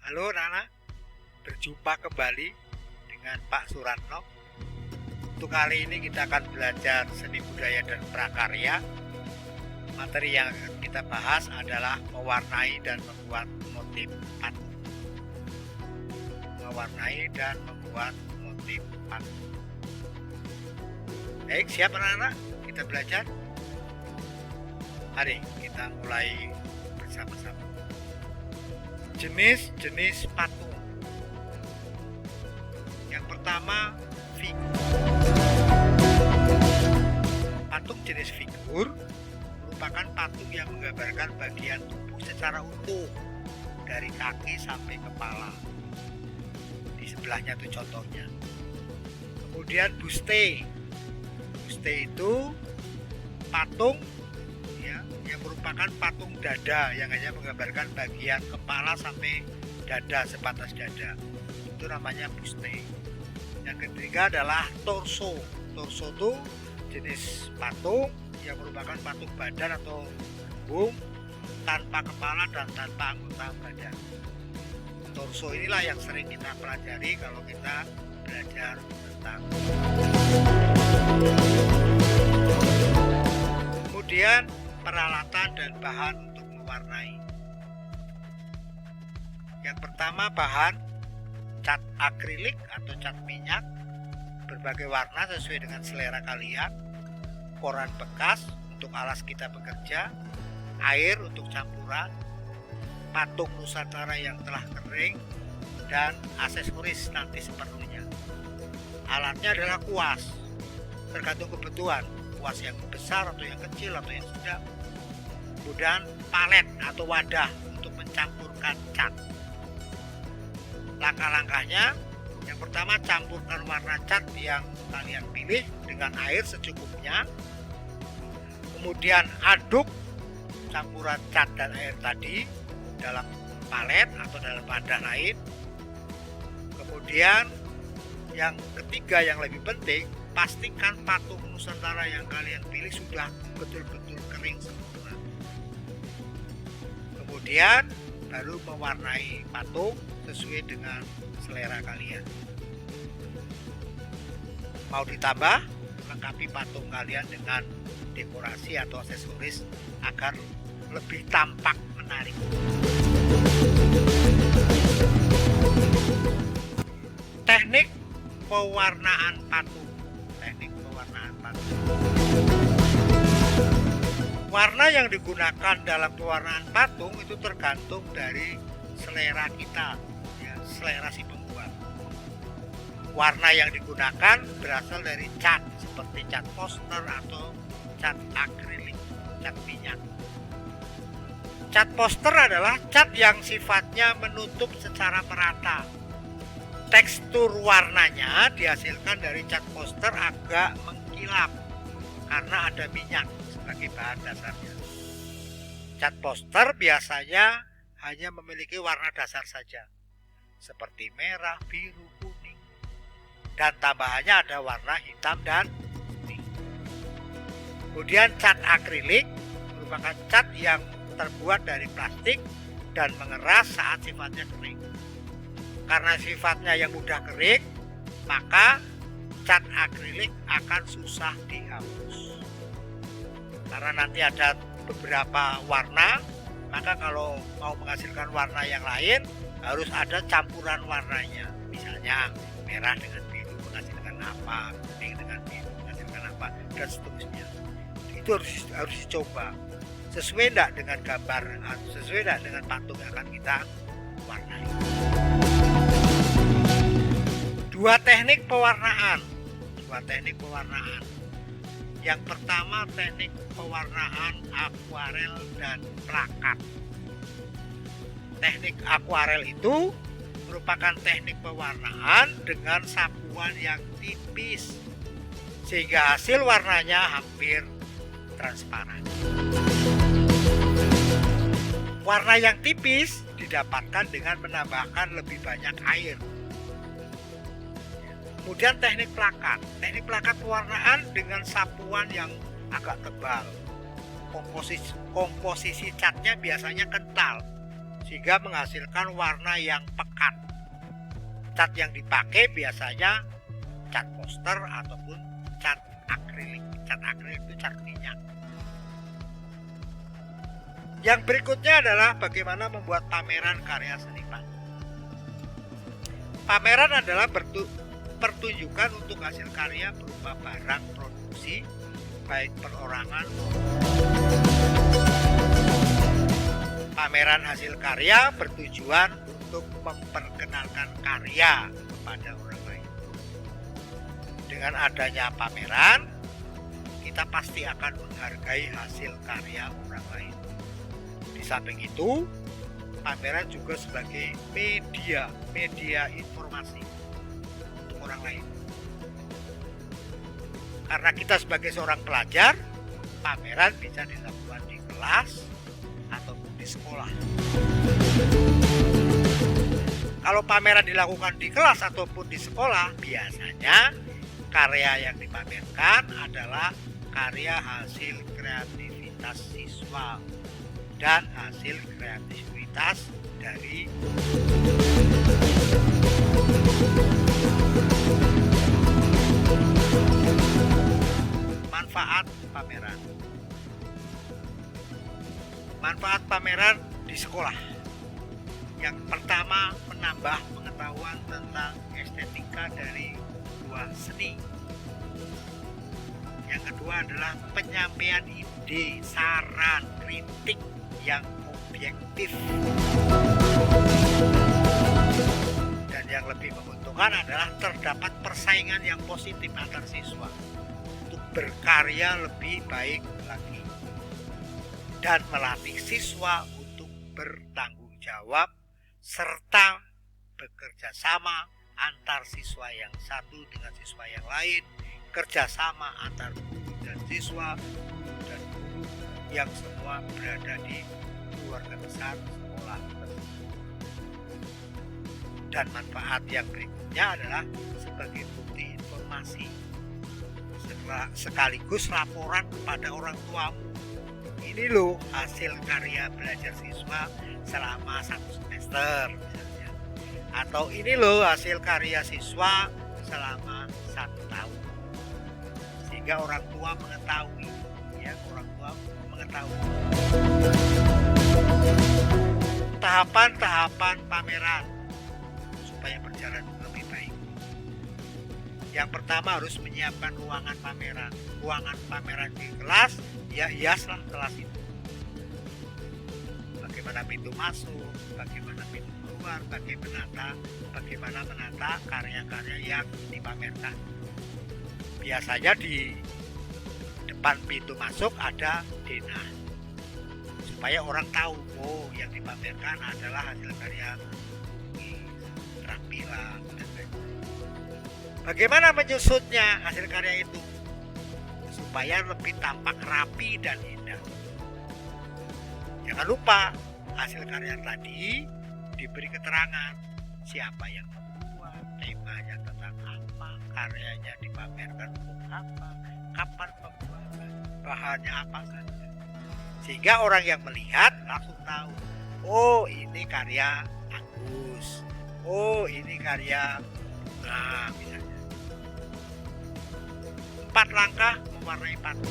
Halo Nana, berjumpa kembali dengan Pak Suratno. Untuk kali ini kita akan belajar seni budaya dan prakarya. Materi yang akan kita bahas adalah mewarnai dan membuat motif patung. Mewarnai dan membuat motif patung. Baik, siap anak-anak? Kita belajar. Mari kita mulai bersama-sama. Jenis-jenis patung. Yang pertama, figur. Patung jenis figur merupakan patung yang menggambarkan bagian tubuh secara utuh dari kaki sampai kepala. Di sebelahnya itu contohnya. Kemudian buste. Buste itu patung yang merupakan patung dada yang hanya menggambarkan bagian kepala sampai dada, sebatas dada. Itu namanya buste. Yang ketiga adalah torso. Torso itu jenis patung yang merupakan patung badan atau lambung tanpa kepala dan tanpa anggota badan. Torso inilah yang sering kita pelajari kalau kita belajar tentang. Kemudian peralatan dan bahan untuk mewarnai. Yang pertama, bahan cat akrilik atau cat minyak berbagai warna sesuai dengan selera kalian, koran bekas untuk alas kita bekerja, air untuk campuran, patung Nusantara yang telah kering, dan aksesoris nanti seperlunya. Alatnya adalah kuas, tergantung kebutuhan, kuas yang besar atau yang kecil atau yang sedang. Kemudian palet atau wadah untuk mencampurkan cat. Langkah-langkahnya, yang pertama campurkan warna cat yang kalian pilih dengan air secukupnya. Kemudian aduk campuran cat dan air tadi dalam palet atau dalam wadah lain. Kemudian yang ketiga yang lebih penting, pastikan patung Nusantara yang kalian pilih sudah betul-betul kering sempurna. Kemudian baru mewarnai patung sesuai dengan selera kalian. Mau ditambah, lengkapi patung kalian dengan dekorasi atau aksesoris agar lebih tampak menarik. Teknik pewarnaan patung. Teknik pewarnaan patung. Warna yang digunakan dalam pewarnaan patung itu tergantung dari selera kita, ya, selera si pembuat. Warna yang digunakan berasal dari cat, seperti cat poster atau cat akrilik, cat minyak. Cat poster adalah cat yang sifatnya menutup secara merata. Tekstur warnanya dihasilkan dari cat poster agak mengkilap karena ada minyak sebagai bahan dasarnya. Cat poster biasanya hanya memiliki warna dasar saja, seperti merah, biru, kuning, dan tambahannya ada warna hitam dan putih. Kemudian cat akrilik merupakan cat yang terbuat dari plastik dan mengeras saat sifatnya kering. Karena sifatnya yang mudah kering, maka cat akrilik akan susah dihapus. Karena nanti ada beberapa warna, maka kalau mau menghasilkan warna yang lain harus ada campuran warnanya. Misalnya merah dengan biru menghasilkan apa, kuning dengan biru menghasilkan apa, dan seterusnya. Itu harus dicoba. Sesuai tidak dengan gambar, sesuai tidak dengan patung yang akan kita warnai. Dua teknik pewarnaan. Yang pertama teknik pewarnaan akuarel dan plakat. Teknik akuarel itu merupakan teknik pewarnaan dengan sapuan yang tipis sehingga hasil warnanya hampir transparan. Warna yang tipis didapatkan dengan menambahkan lebih banyak air. Kemudian teknik plakat. Teknik plakat pewarnaan dengan sapuan yang agak tebal. Komposisi catnya biasanya kental sehingga menghasilkan warna yang pekat. Cat yang dipakai biasanya cat poster ataupun cat akrilik. Cat akrilik itu cat minyak. Yang berikutnya adalah bagaimana membuat pameran karya seniman. Pameran adalah pertunjukan untuk hasil karya berupa barang produksi, baik perorangan. Pameran hasil karya bertujuan untuk memperkenalkan karya kepada orang lain. Dengan adanya pameran, kita pasti akan menghargai hasil karya orang lain. Di samping itu, pameran juga sebagai media informasi untuk orang lain. Karena kita sebagai seorang pelajar, pameran bisa dilakukan di kelas ataupun di sekolah. Kalau pameran dilakukan di kelas ataupun di sekolah, biasanya karya yang dipamerkan adalah karya hasil kreativitas siswa dan hasil kreativitas dari manfaat pameran. Manfaat pameran di sekolah. Yang pertama, menambah pengetahuan tentang estetika dari sebuah seni. Yang kedua adalah penyampaian ide, saran, kritik yang objektif. Dan yang lebih menguntungkan adalah terdapat persaingan yang positif antar siswa untuk berkarya lebih baik lagi dan melatih siswa untuk bertanggung jawab serta bekerja sama antar siswa yang satu dengan siswa yang lain, kerjasama antar guru dan siswa dan guru yang semua berada di keluarga besar sekolah tersebut. Dan manfaat yang berikutnya adalah sebagai bukti informasi sekaligus laporan kepada orang tuamu. Ini loh hasil karya belajar siswa selama 1 semester misalnya. Atau ini loh hasil karya siswa selama 1 tahun. Sehingga orang tua mengetahui, tahapan-tahapan pameran supaya berjalan lebih baik. Yang pertama harus menyiapkan ruangan pameran. Ruangan pameran di kelas, ya hiaslah kelas itu. Bagaimana pintu masuk, bagaimana pintu keluar, bagaimana menata karya-karya yang dipamerkan. Biasanya di depan pintu masuk ada denah, supaya orang tahu, oh yang dipamerkan adalah hasil karya keterampilan. Bagaimana menyusutnya hasil karya itu supaya lebih tampak rapi dan indah. Jangan lupa hasil karya tadi diberi keterangan siapa yang membuat, temanya tentang apa, karyanya dipamerkan untuk apa, kapan pembuatan, bahannya apa saja. Sehingga orang yang melihat langsung tahu, oh ini karya Agus, oh ini karya misalnya. 4 langkah mewarnai patung.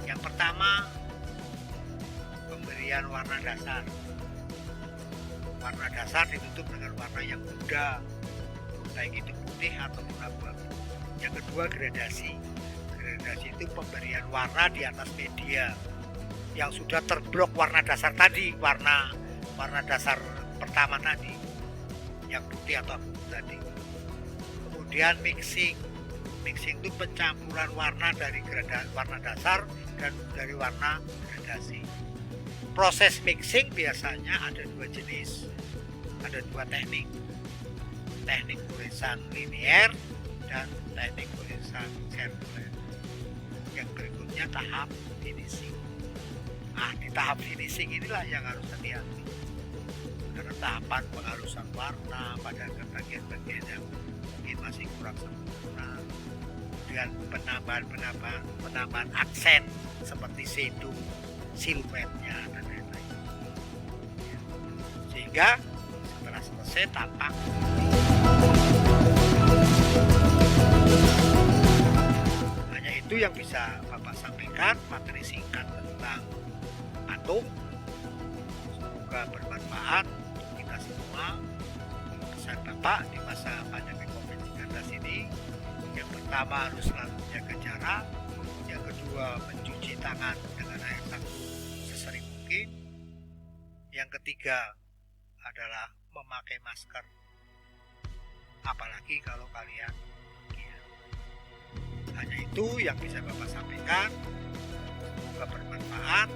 Yang pertama, pemberian warna dasar. Warna dasar ditutup dengan warna yang muda, baik itu putih atau abu-abu. Yang kedua, gradasi. Gradasi itu pemberian warna di atas media yang sudah terblok warna dasar tadi, warna dasar pertama tadi, yang putih atau abu tadi. Kemudian mixing itu pencampuran warna dari warna dasar dan dari warna gradasi. Proses mixing biasanya ada 2 jenis, ada 2 teknik tulisan linier dan teknik tulisan sirkuler. Yang berikutnya tahap finishing. Di tahap finishing inilah yang harus hati-hati, karena tahapan penghalusan warna pada bagian-bagian yang mungkin masih kurang sempurna, dengan penambahan aksen seperti shadow, siluetnya dan lain-lain. sehingga setelah selesai tampak hanya itu yang bisa Bapak sampaikan, materi singkat tentang patung. Semoga bermanfaat untuk kita semua. Pesan Bapak di masa pandemi COVID-19 ini, yang pertama harus selalu menjaga jarak, yang kedua mencuci tangan dengan air sabun sesering mungkin, yang ketiga adalah memakai masker, apalagi kalau kalian ya. Hanya itu yang bisa Bapak sampaikan. Semoga bermanfaat,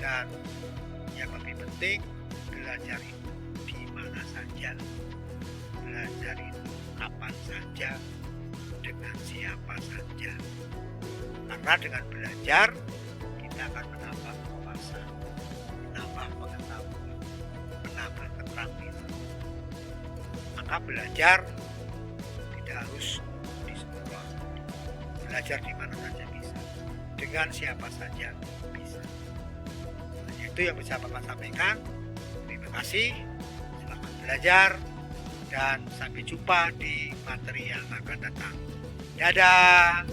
dan yang lebih penting, belajar itu di mana saja, belajar itu kapan saja, dengan siapa saja. Karena dengan belajar kita akan menambah wawasan, menambah pengetahuan, menambah keterampilan. Maka belajar tidak harus di sekolah, belajar di mana saja bisa, dengan siapa saja bisa. Hanya itu yang bisa Bapak sampaikan. Terima kasih, selamat belajar, dan sampai jumpa di materi yang akan datang. Dadah.